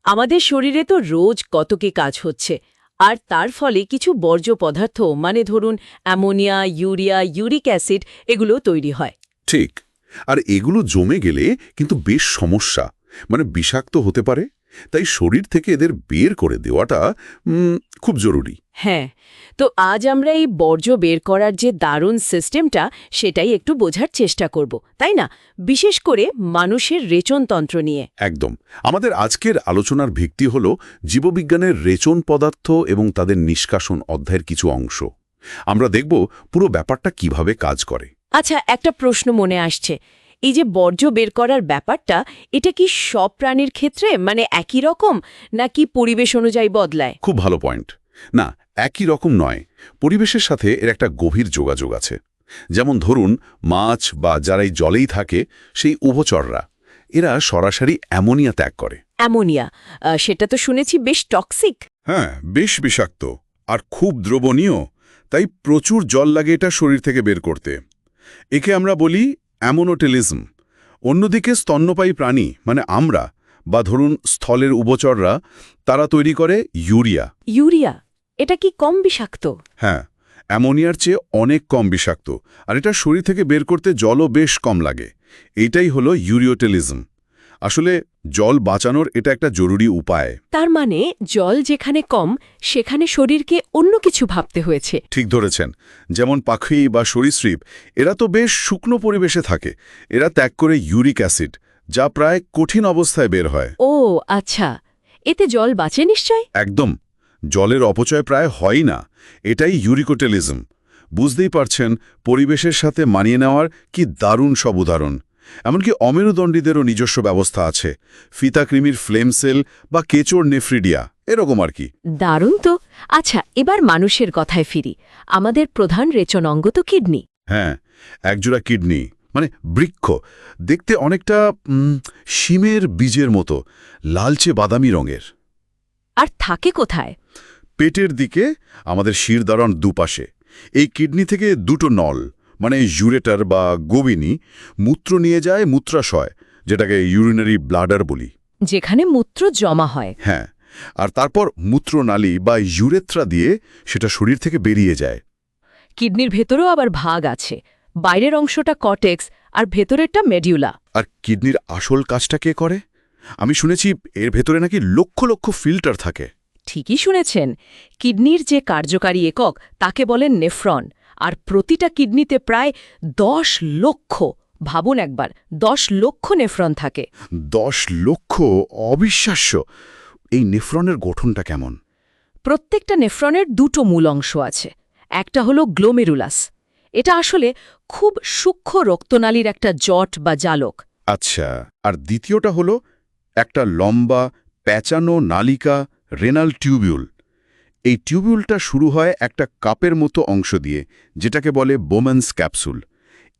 আমাদের শরীরে তো রোজ কত কি কাজ হচ্ছে, আর তার ফলে কিছু বর্জ্য পদার্থ মানে ধরুন অ্যামোনিয়া, ইউরিয়া, ইউরিক অ্যাসিড এগুলো তৈরি হয়। ঠিক। আর এগুলো জমে গেলে কিন্তু বেশ সমস্যা, মানে বিষাক্ত হতে পারে। তাই শরীর থেকে এদের বের করে দেওয়াটা খুব জরুরি। হ্যাঁ, তো আজ আমরা এই বর্জ্য বের করার যে দারুণ সিস্টেমটা সেটাই একটু বোঝার চেষ্টা করব, তাই না? বিশেষ করে মানুষের রেচনতন্ত্র নিয়ে। একদম। আমাদের আজকের আলোচনার ভিত্তি হল জীববিজ্ঞানের রেচন পদার্থ এবং তাদের নিষ্কাশন অধ্যায়ের কিছু অংশ। আমরা দেখব পুরো ব্যাপারটা কিভাবে কাজ করে। আচ্ছা, একটা প্রশ্ন মনে আসছে। এই যে বর্জ্য বের করার ব্যাপারটা, এটা কি সব প্রাণীর ক্ষেত্রে মানে একই রকম, নাকি পরিবেশ অনুযায়ী বদলায়? খুব ভালো পয়েন্ট। না, একই রকম নয়। পরিবেশের সাথে এর একটা গভীর যোগাযোগ আছে। যেমন ধরুন মাছ বা যারা এই জলেই থাকে সেই উভচররা, এরা সরাসরি অ্যামোনিয়া ত্যাগ করে। অ্যামোনিয়া, সেটা তো শুনেছি বেশ টক্সিক। হ্যাঁ, বেশ বিষাক্ত আর খুব দ্রবণীয়। তাই প্রচুর জল লাগে এটা শরীর থেকে বের করতে। একে আমরা বলি অ্যামোনোটেলিজম। অন্যদিকে স্তন্যপায়ী প্রাণী মানে আমরা বা ধরুন স্থলের উভচররা, তারা তৈরি করে ইউরিয়া। ইউরিয়া, এটা কি কম বিষাক্ত? হ্যাঁ, অ্যামোনিয়ার চেয়ে অনেক কম বিষাক্ত, আর এটা শরীর থেকে বের করতে জলও বেশ কম লাগে। এইটাই হলো ইউরিওটেলিজম। আসলে জল বাঁচানোর এটা একটা জরুরি উপায়। তার মানে জল যেখানে কম সেখানে শরীরকে অন্য কিছু ভাবতে হয়েছে। ঠিক ধরেছেন। যেমন পাখি বা সরীসৃপ, এরা তো বেশ শুকনো পরিবেশে থাকে। এরা ত্যাগ করে ইউরিক অ্যাসিড, যা প্রায় কঠিন অবস্থায় বের হয়। ও আচ্ছা, এতে জল বাঁচে নিশ্চয়? একদম। জলের অপচয় প্রায় হয়ই না। এটাই ইউরিকোটেলিজম। বুঝতেই পারছেন পরিবেশের সাথে মানিয়ে নেওয়ার কি দারুণ সব উদাহরণ। এমনকি অমেরুদণ্ডীদেরও নিজস্ব ব্যবস্থা আছে। ফিতাকৃমির ফ্লেম সেল বা কেঁচোর নেফ্রিডিয়া, এরকম আর কি। দারুণ তো। আচ্ছা, এবার মানুষের কথায় ফিরি। আমাদের প্রধান রেচন অঙ্গ তো কিডনি। হ্যাঁ, একজোড়া কিডনি, মানে বৃক্ষ। দেখতে অনেকটা শিমের বীজের মতো, লালচে বাদামি রঙের। আর থাকে কোথায়? পেটের দিকে, আমাদের শিরদাঁড়ার দুপাশে। এই কিডনি থেকে দুটো নল, মানে ইউরেটার বা গোবিনী, মূত্র নিয়ে যায় মূত্রাশয়, যেটাকে ইউরিনারি ব্লাডার বলি। যেখানে মূত্র জমা হয়। হ্যাঁ, আর তারপর মূত্রনালী বা ইউরেথ্রা দিয়ে সেটা শরীর থেকে বেরিয়ে যায়। কিডনির ভেতরেও আবার ভাগ আছে। বাইরের অংশটা কর্টেক্স আর ভেতরেরটা মেডিউলা। আর কিডনির আসল কাজটা কে করে? আমি শুনেছি এর ভেতরে নাকি লক্ষ লক্ষ ফিল্টার থাকে। ঠিকই শুনেছেন। কিডনির যে কার্যকারী একক তাকে বলেন নেফ্রন, আর প্রতিটা কিডনিতে প্রায় 10 লক্ষ, ভাবুন একবার, 10 লক্ষ নেফ্রন থাকে। 10 লক্ষ! অবিশ্বাস্য। এই নেফ্রনের গঠনটা কেমন? প্রত্যেকটা নেফ্রনের দুটো মূল অংশ আছে। একটা হলো গ্লোমেরুলাস। এটা আসলে খুব সূক্ষ্ম রক্তনালীর একটা জট বা জালক। আচ্ছা, আর দ্বিতীয়টা হলো একটা লম্বা প্যাঁচানো নালিকা, রেনাল টিউবিউল। এই টিউবিউলটা শুরু হয় একটা কাপের মতো অংশ দিয়ে, যেটাকে বলে বোম্যান্স ক্যাপসুল।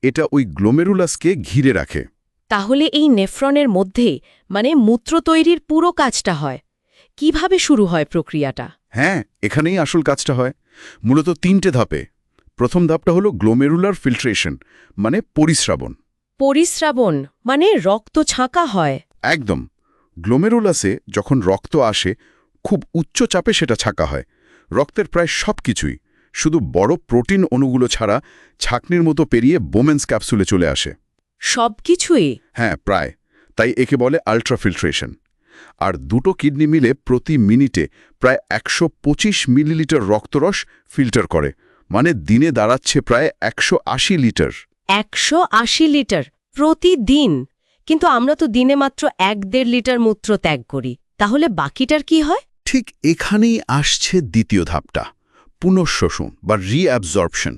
এটা ওই গ্লোমেরুলাসকে ঘিরে রাখে। তাহলে এই নেফ্রনের মধ্যেই মানে মূত্র তৈরির পুরো কাজটা হয়। কিভাবে শুরু হয় প্রক্রিয়াটা? হ্যাঁ, এখানেই আসল কাজটা হয়। মূলত 3টে ধাপে। প্রথম ধাপটা হলো গ্লোমেরুলার ফিল্ট্রেশন, মানে পরিস্রাবণ। পরিস্রাবণ মানে রক্ত ছাঁকা হয়? একদম। গ্লোমেরুলাসে যখন রক্ত আসে, খুব উচ্চ চাপে সেটা ছাঁকা হয়। রক্তের প্রায় সব কিছুই, শুধু বড় প্রোটিন অণুগুলো ছাড়া, ছাঁকনির মতো পেরিয়ে বোমেন্স ক্যাপসুলে চলে আসে। সব কিছুই? হ্যাঁ, প্রায়। তাই একে বলে আল্ট্রাফিল্ট্রেশন। আর দুটো কিডনি মিলে প্রতি মিনিটে প্রায় 125 মিলিলিটার রক্তরস ফিল্টার করে, মানে দিনে দাঁড়াচ্ছে প্রায় 180 লিটার। 180 লিটার প্রতিদিন? কিন্তু আমরা তো দিনে মাত্র 1-1.5 লিটার মূত্র ত্যাগ করি। তাহলে বাকিটার কি হয়? ঠিক এখানেই আসছে দ্বিতীয় ধাপটা, পুনঃশোষণ বা রিঅ্যাবজর্পশন।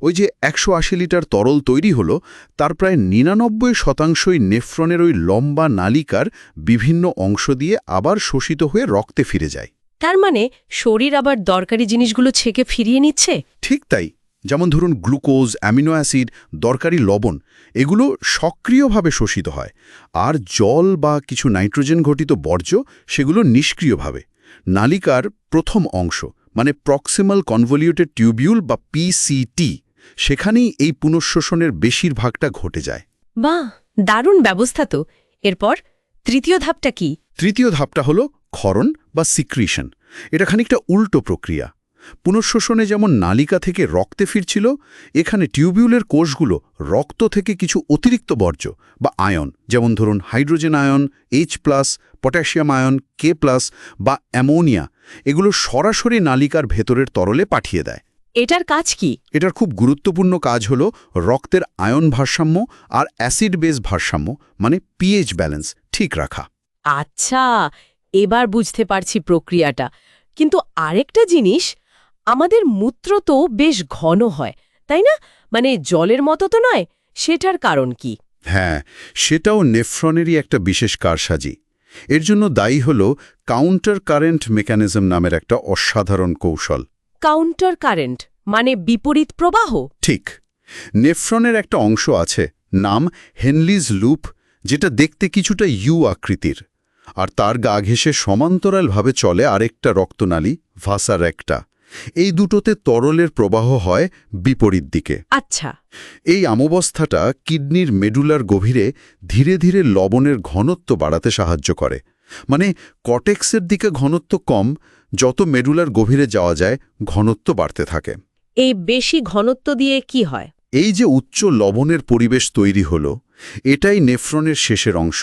ওই যে 180 লিটার তরল তৈরি হলো, তার প্রায় 99% নেফ্রনের ওই লম্বা নালিকার বিভিন্ন অংশ দিয়ে আবার শোষিত হয়ে রক্তে ফিরে যায়। তার মানে শরীর আবার দরকারি জিনিসগুলো ছেঁকে ফিরিয়ে নিচ্ছে? ঠিক তাই। যেমন ধরুন গ্লুকোজ, অ্যামিনো অ্যাসিড, দরকারি লবণ, এগুলো সক্রিয়ভাবে শোষিত হয়। আর জল বা কিছু নাইট্রোজেন ঘটিত বর্জ্য, সেগুলো নিষ্ক্রিয়ভাবে। নালিকার প্রথম অংশ, মানে প্রক্সিমাল কনভলিউটেড টিউবিউল বা পিসিটি, সেখানেই এই পুনঃশোষণের বেশিরভাগটা ঘটে যায়। বাহ, দারুণ ব্যবস্থা তো। এরপর তৃতীয় ধাপটা কি? তৃতীয় ধাপটা হলো ক্ষরণ বা সিক্রিশন। এটা খানিকটা উল্টো প্রক্রিয়া। পুনঃশোষণে যেমন নালিকা থেকে রক্তে ফিরছিল, এখানে টিউবিউলের কোষগুলো রক্ত থেকে কিছু অতিরিক্ত বর্জ্য বা আয়ন, যেমন ধরুন hydrogen ion, H+, potassium ion, K+, বা অ্যামোনিয়া, এগুলো সরাসরি নালিকার ভেতরের তরলে পাঠিয়ে দেয়। এটার কাজ কি? এটার খুব গুরুত্বপূর্ণ কাজ হলো রক্তের আয়ন ভারসাম্য আর অ্যাসিড বেস ভারসাম্য, মানে পিএইচ ব্যালেন্স ঠিক রাখা। আচ্ছা, এবার বুঝতে পারছি প্রক্রিয়াটা। কিন্তু আরেকটা জিনিস, আমাদের মূত্র তো বেশ ঘন হয়, তাই না? মানে জলের মতো তো নয়, সেটার কারণ কি? হ্যাঁ, সেটাও নেফ্রনেরই একটা বিশেষ কারসাজি। এর জন্য দায়ী হল কাউন্টার কারেন্ট মেকানিজম নামের একটা অসাধারণ কৌশল। কাউন্টার কারেন্ট মানে বিপরীত প্রবাহ? ঠিক। নেফ্রনের একটা অংশ আছে, নাম হেনলিজ লুপ, যেটা দেখতে কিছুটা ইউ আকৃতির, আর তার গা ঘেঁষে সমান্তরালভাবে চলে আরেকটা রক্তনালী, ভাসা রেক্টা। এই দুটোতে তরলের প্রবাহ হয় বিপরীত দিকে। আচ্ছা। এই আমবস্থাটা কিডনির মেডুলার গভীরে ধীরে ধীরে লবণের ঘনত্ব বাড়াতে সাহায্য করে। মানে কর্টেক্সের দিকে ঘনত্ব কম, যত মেডুলার গভীরে যাওয়া যায় ঘনত্ব বাড়তে থাকে। এই বেশি ঘনত্ব দিয়ে কি হয়? এই যে উচ্চ লবণের পরিবেশ তৈরি হলো, এটাই নেফ্রনের শেষের অংশ,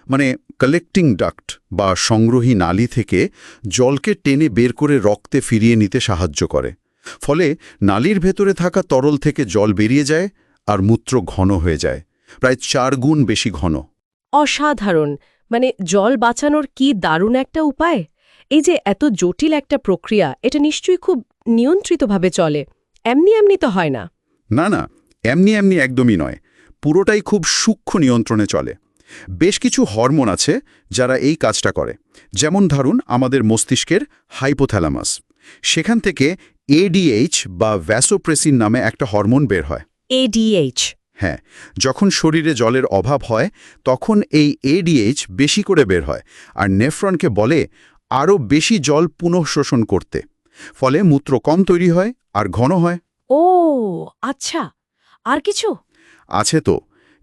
মানে কালেক্টিং ডাক্ট বা সংগ্রহী নালী থেকে জলকে টেনে বের করে রক্তে ফিরিয়ে নিতে সাহায্য করে। ফলে নালীর ভেতরে থাকা তরল থেকে জল বেরিয়ে যায় আর মূত্র ঘন হয়ে যায়, প্রায় 4 গুণ বেশি ঘন। অসাধারণ। মানে জল বাঁচানোর কি দারুণ একটা উপায়! এই যে এত জটিল একটা প্রক্রিয়া, এটা নিশ্চয়ই খুব নিয়ন্ত্রিতভাবে চলে, এমনি এমনি তো হয় না। না না, এমনি এমনি একদমই নয়, পুরোটাই খুব সূক্ষ্ম নিয়ন্ত্রণে চলে। বেশ কিছু হরমোন আছে যারা এই কাজটা করে। যেমন ধরুন আমাদের মস্তিষ্কের হাইপোথ্যালামাস, সেখান থেকে ADH বা ভ্যাসোপ্রেসিন নামে একটা হরমোন বের হয়। ADH? হ্যাঁ, যখন শরীরে জলের অভাব হয় তখন এই ADH বেশি করে বের হয়, আর নেফ্রনকে বলে আরও বেশি জল পুনঃশোষণ করতে। ফলে মূত্র কম তৈরি হয় আর ঘন হয়। ও আচ্ছা, আর কিছু? আছে তো।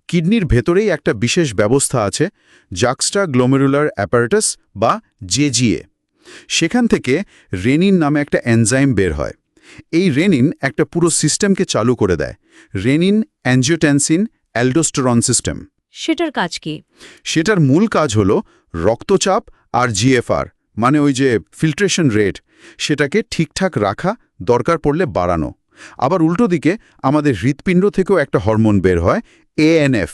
কিডনির ভেতরেই একটা বিশেষ ব্যবস্থা আছে, জাক্সটা গ্লোমেরুলার অ্যাপারেটাস বা JGA। সেখান থেকে রেনিন নামে একটা এনজাইম বের হয়। এই রেনিন একটা পুরো সিস্টেমকে চালু করে দেয়, রেনিন অ্যাঞ্জিওটেনসিন অ্যালডোস্টেরন সিস্টেম। সেটার কাজ কি? সেটার মূল কাজ হলো রক্তচাপ আর GFR, মানে ওই যে ফিল্ট্রেশন রেট, সেটাকে ঠিকঠাক রাখা, দরকার পড়লে বাড়ানো। আবার উল্টো দিকে আমাদের হৃৎপিণ্ড থেকেও একটা হরমোন বের হয়, ANF।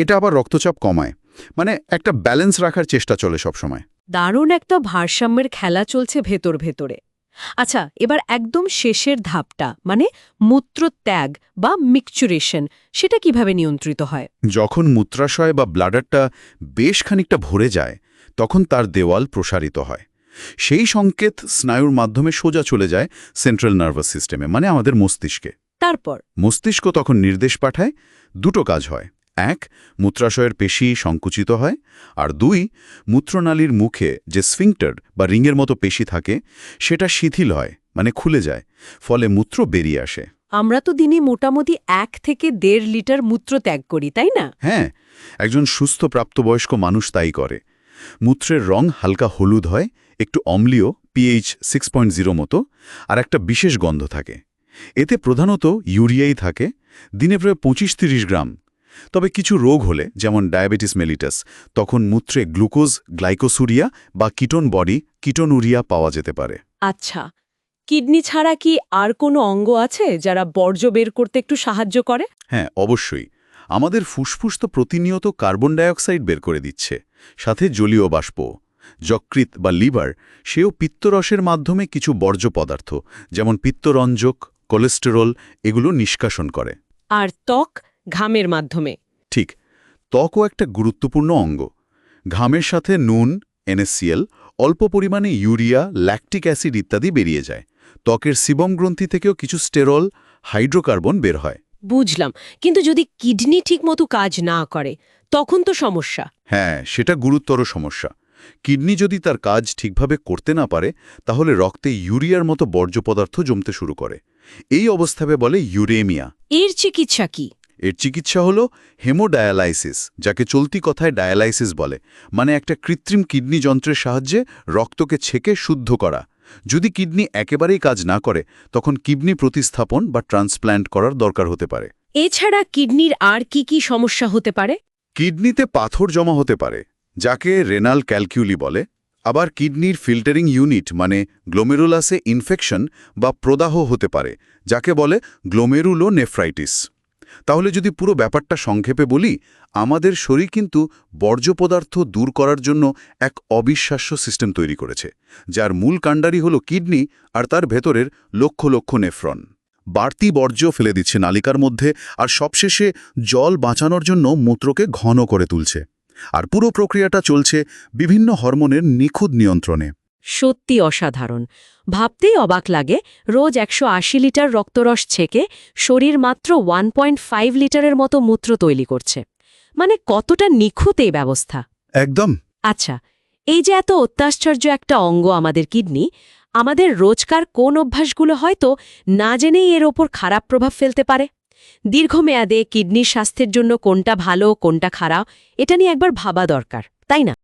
এটা আবার রক্তচাপ কমায়। মানে একটা ব্যালেন্স রাখার চেষ্টা চলে সবসময়। দারুণ একটা ভারসাম্যের খেলা চলছে ভেতর ভেতরে। আচ্ছা, এবার একদম শেষের ধাপটা, মানে মূত্রত্যাগ বা মিকচুরেশন, সেটা কিভাবে নিয়ন্ত্রিত হয়? যখন মূত্রাশয় বা ব্লাডারটা বেশ খানিকটা ভরে যায়, তখন তার দেওয়াল প্রসারিত হয়। সেই সংকেত স্নায়ুর মাধ্যমে সোজা চলে যায় সেন্ট্রাল নার্ভাস সিস্টেমে, মানে আমাদের মস্তিষ্কে। তারপর? মস্তিষ্ক তখন নির্দেশ পাঠায়। দুটো কাজ হয়, 1, মূত্রাশয়ের পেশি সংকুচিত হয়, আর 2, মূত্রনালীর মুখে যে স্ফিংক্টার বা রিংয়ের মতো পেশি থাকে সেটা শিথিল হয়, মানে খুলে যায়। ফলে মূত্র বেরিয়ে আসে। আমরা তো দিনে মোটামুটি 1 থেকে 1.5 লিটার মূত্র ত্যাগ করি, তাই না? হ্যাঁ, একজন সুস্থ প্রাপ্তবয়স্ক মানুষ তাই করে। মূত্রের রং হালকা হলুদ হয়, একটু অম্লীয়, pH 6.0 মতো, আর একটা বিশেষ গন্ধ থাকে। এতে প্রধানত ইউরিয়াই থাকে, দিনে প্রায় 25-30 গ্রাম। তবে কিছু রোগ হলে, যেমন ডায়াবেটিস মেলিটাস, তখন মূত্রে গ্লুকোজ গ্লাইকোসুরিয়া বা কিটোন বডি কিটোনুরিয়া পাওয়া যেতে পারে। আচ্ছা, কিডনি ছাড়া কি আর কোনো অঙ্গ আছে যারা বর্জ্য বের করতে একটু সাহায্য করে? হ্যাঁ, অবশ্যই। আমাদের ফুসফুস তো প্রতিনিয়ত কার্বন ডাইঅক্সাইড বের করে দিচ্ছে, সাথে জলীয় বাষ্প। যকৃৎ বা লিভার, সেও পিত্তরসের মাধ্যমে কিছু বর্জ্য পদার্থ, যেমন পিত্তরঞ্জক, কোলেস্টেরল, এগুলো নিষ্কাশন করে। আর ত্বক ঘামের মাধ্যমে? ঠিক, ত্বকও একটা গুরুত্বপূর্ণ অঙ্গ। ঘামের সাথে নুন, NaCl, অল্প পরিমাণে ইউরিয়া, ল্যাকটিক অ্যাসিড ইত্যাদি বেরিয়ে যায়। ত্বকের সিবম গ্রন্থি থেকেও কিছু স্টেরল, হাইড্রোকার্বন বের হয়। বুঝলাম, কিন্তু যদি কিডনি ঠিকমতো কাজ না করে, তখন তো সমস্যা। হ্যাঁ, সেটা গুরুতর সমস্যা। কিডনি যদি তার কাজ ঠিকভাবে করতে না পারে, তাহলে রক্তে ইউরিয়ার মতো বর্জ্য পদার্থ জমতে শুরু করে। এই অবস্থাকে বলে ইউরেমিয়া। এর চিকিৎসা কি? এর চিকিৎসা হলো হেমোডায়ালাইসিস, যাকে চলতি কথায় ডায়ালাইসিস বলে, মানে একটা কৃত্রিম কিডনি যন্ত্রের সাহায্যে রক্তকে ছেঁকে শুদ্ধ করা। যদি কিডনি একেবারেই কাজ না করে তখন কিডনি প্রতিস্থাপন বা ট্রান্সপ্ল্যান্ট করার দরকার হতে পারে। এছাড়া কিডনির আর কি কি সমস্যা হতে পারে? কিডনিতে পাথর জমা হতে পারে, যাকে রেনাল ক্যালকিউলি বলে। আবার কিডনির ফিল্টারিং ইউনিট মানে গ্লোমেরুলাসে ইনফেকশন বা প্রদাহ হতে পারে, যাকে বলে গ্লোমেরুলোনেফ্রাইটিস। তাহলে যদি পুরো ব্যাপারটা সংক্ষেপে বলি, আমাদের শরীর কিন্তু বর্জ্য পদার্থ দূর করার জন্য এক অবিশ্বাস্য সিস্টেম তৈরি করেছে, যার মূল কাণ্ডারি হলো কিডনি আর তার ভেতরের লক্ষ লক্ষ নেফ্রন। বাড়তি বর্জ্য ফেলে দিচ্ছে নালিকার মধ্যে, আর সবশেষে জল বাঁচানোর জন্য মূত্রকে ঘন করে তুলছে। আর পুরো প্রক্রিয়াটা চলছে বিভিন্ন হরমোনের নিখুঁত নিয়ন্ত্রণে। সত্যি অসাধারণ। ভাবতেই অবাক লাগে, রোজ 180 লিটার রক্তরস ছেঁকে শরীর মাত্র 1.5 লিটারের মতো মূত্র তৈরি করছে। মানে কতটা নিখুঁত এই ব্যবস্থা। একদম। আচ্ছা, এই যে এত অত্যাশ্চর্য একটা অঙ্গ আমাদের কিডনি, আমাদের রোজকার কোন অভ্যাসগুলো হয়তো না জেনেই এর ওপর খারাপ প্রভাব ফেলতে পারে? দীর্ঘমেয়াদে কিডনির স্বাস্থ্যের জন্য কোনটা ভালো কোনটা খারাপ, এটা নিয়ে একবার ভাবা দরকার, তাই না?